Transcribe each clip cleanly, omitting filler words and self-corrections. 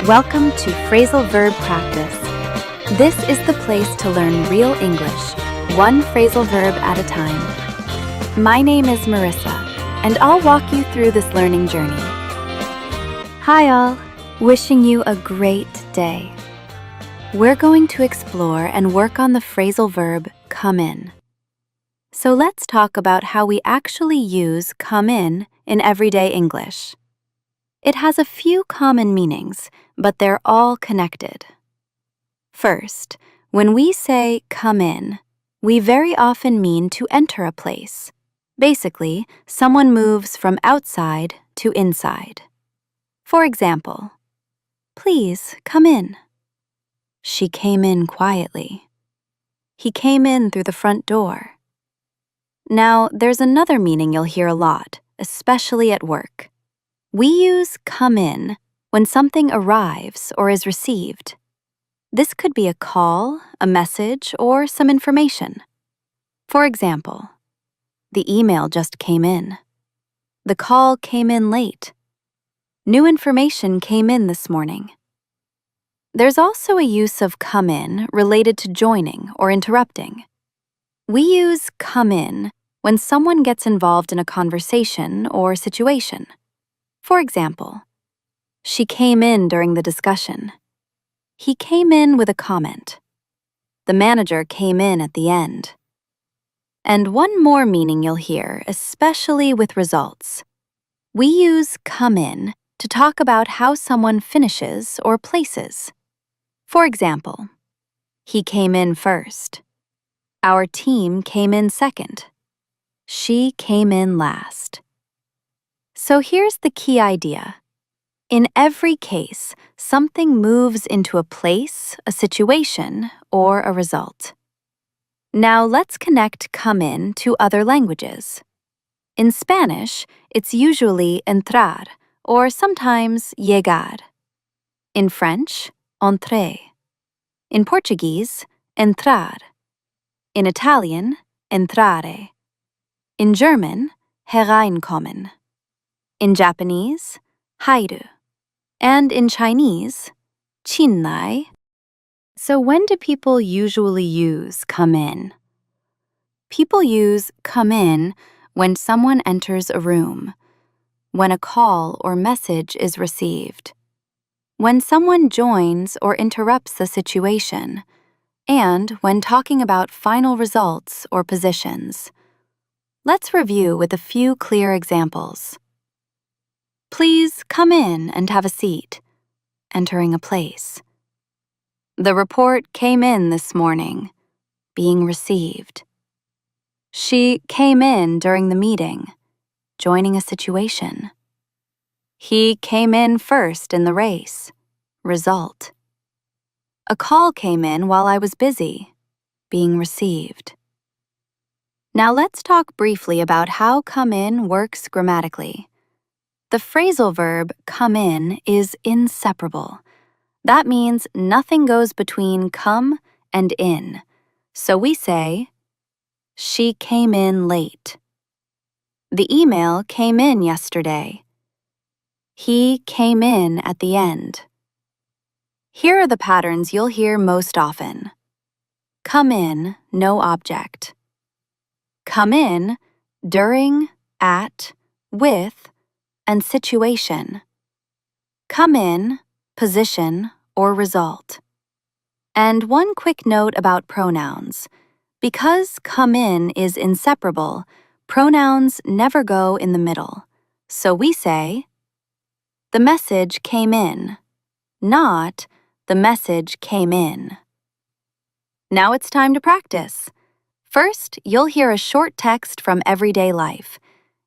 Welcome to Phrasal Verb Practice. This is the place to learn real English, one phrasal verb at a time. My name is Marissa, and I'll walk you through this learning journey. Hi all, wishing you a great day. We're going to explore and work on the phrasal verb come in. So let's talk about how we actually use come in everyday English. It has a few common meanings, but they're all connected. First, when we say come in, we very often mean to enter a place. Basically, someone moves from outside to inside. For example, please come in. She came in quietly. He came in through the front door. Now, there's another meaning you'll hear a lot, especially at work. We use come in when something arrives or is received. This could be a call, a message, or some information. For example, the email just came in. The call came in late. New information came in this morning. There's also a use of come in related to joining or interrupting. We use come in when someone gets involved in a conversation or situation. For example, she came in during the discussion. He came in with a comment. The manager came in at the end. And one more meaning you'll hear, especially with results. We use come in to talk about how someone finishes or places. For example, he came in first. Our team came in second. She came in last. So here's the key idea. In every case, something moves into a place, a situation, or a result. Now let's connect come in to other languages. In Spanish, it's usually entrar, or sometimes llegar. In French, entrer. In Portuguese, entrar. In Italian, entrare. In German, hereinkommen. In Japanese, hairu. And in Chinese, chinnai. So when do people usually use come in? People use come in when someone enters a room, when a call or message is received, when someone joins or interrupts the situation, and when talking about final results or positions. Let's review with a few clear examples. Please come in and have a seat. Entering a place. The report came in this morning. Being received. She came in during the meeting. Joining a situation. He came in first in the race. Result. A call came in while I was busy. Being received. Now let's talk briefly about how come in works grammatically. The phrasal verb come in is inseparable. That means nothing goes between come and in. So we say, she came in late. The email came in yesterday. He came in at the end. Here are the patterns you'll hear most often. Come in, no object. Come in, during, at, with, and situation. Come in, position, or result. And one quick note about pronouns. Because come in is inseparable, pronouns never go in the middle. So we say, the message came in, not the message came in. Now it's time to practice. First, you'll hear a short text from everyday life.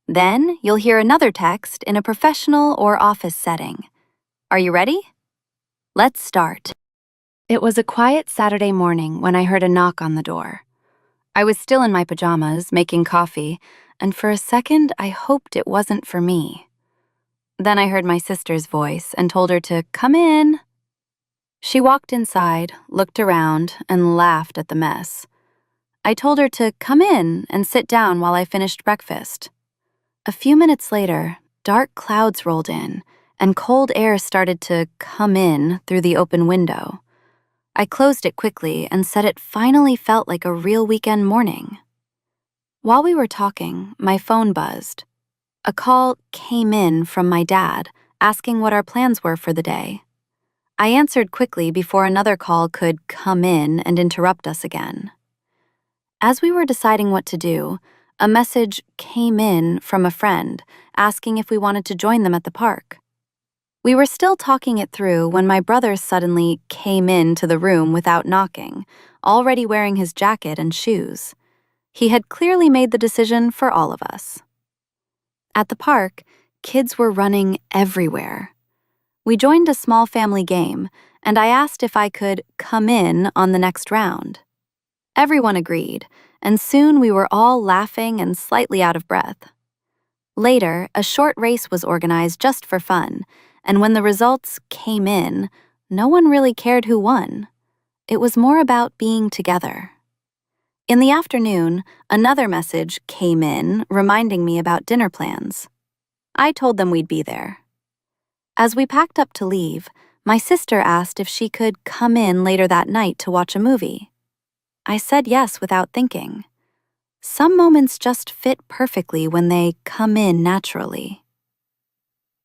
Then, you'll hear another text in a professional or office setting. Are you ready? Let's start. It was a quiet Saturday morning when I heard a knock on the door. I was still in my pajamas, making coffee, and for a second I hoped it wasn't for me. Then I heard my sister's voice and told her to come in. She walked inside, looked around, and laughed at the mess. I told her to come in and sit down while I finished breakfast. A few minutes later, dark clouds rolled in, and cold air started to come in through the open window. I closed it quickly and said it finally felt like a real weekend morning. While we were talking, my phone buzzed. A call came in from my dad, asking what our plans were for the day. I answered quickly before another call could come in and interrupt us again. As we were deciding what to do, a message came in from a friend asking if we wanted to join them at the park. We were still talking it through when my brother suddenly came into the room without knocking, already wearing his jacket and shoes. He had clearly made the decision for all of us. At the park, kids were running everywhere. We joined a small family game, and I asked if I could come in on the next round. Everyone agreed, and soon we were all laughing and slightly out of breath. Later, a short race was organized just for fun, and when the results came in, no one really cared who won. It was more about being together. In the afternoon, another message came in reminding me about dinner plans. I told them we'd be there. As we packed up to leave, my sister asked if she could come in later that night to watch a movie. I said yes without thinking. Some moments just fit perfectly when they come in naturally.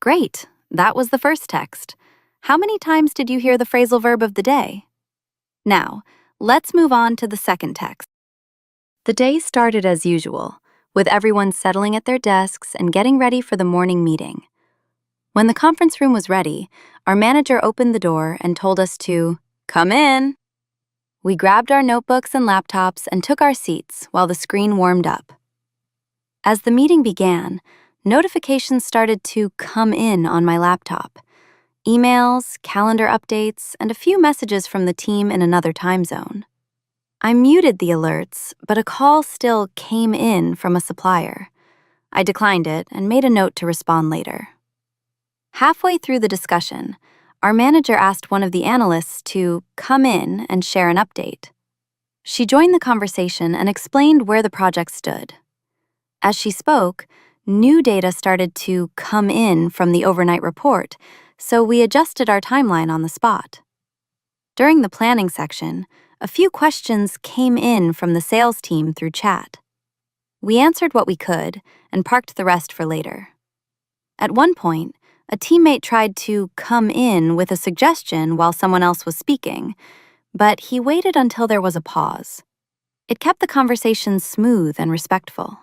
Great, that was the first text. How many times did you hear the phrasal verb of the day? Now, let's move on to the second text. The day started as usual, with everyone settling at their desks and getting ready for the morning meeting. When the conference room was ready, our manager opened the door and told us to come in. We grabbed our notebooks and laptops and took our seats while the screen warmed up. As the meeting began, notifications started to come in on my laptop. Emails, calendar updates, and a few messages from the team in another time zone. I muted the alerts, but a call still came in from a supplier. I declined it and made a note to respond later. Halfway through the discussion, our manager asked one of the analysts to come in and share an update. She joined the conversation and explained where the project stood. As she spoke, new data started to come in from the overnight report, so we adjusted our timeline on the spot. During the planning section, a few questions came in from the sales team through chat. We answered what we could and parked the rest for later. At one point, a teammate tried to come in with a suggestion while someone else was speaking, but he waited until there was a pause. It kept the conversation smooth and respectful.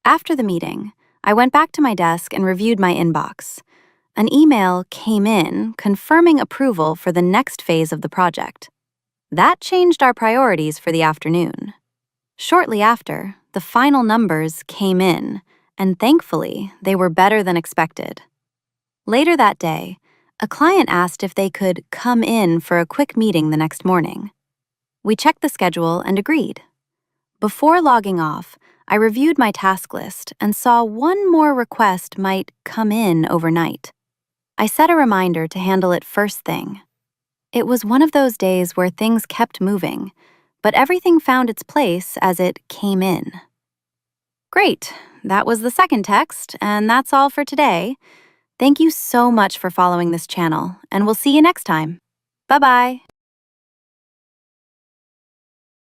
After the meeting, I went back to my desk and reviewed my inbox. An email came in confirming approval for the next phase of the project. That changed our priorities for the afternoon. Shortly after, the final numbers came in, and thankfully, they were better than expected. Later that day, a client asked if they could come in for a quick meeting the next morning. We checked the schedule and agreed. Before logging off, I reviewed my task list and saw one more request might come in overnight. I set a reminder to handle it first thing. It was one of those days where things kept moving, but everything found its place as it came in. Great, that was the second text, and that's all for today. Thank you so much for following this channel, and we'll see you next time. Bye-bye.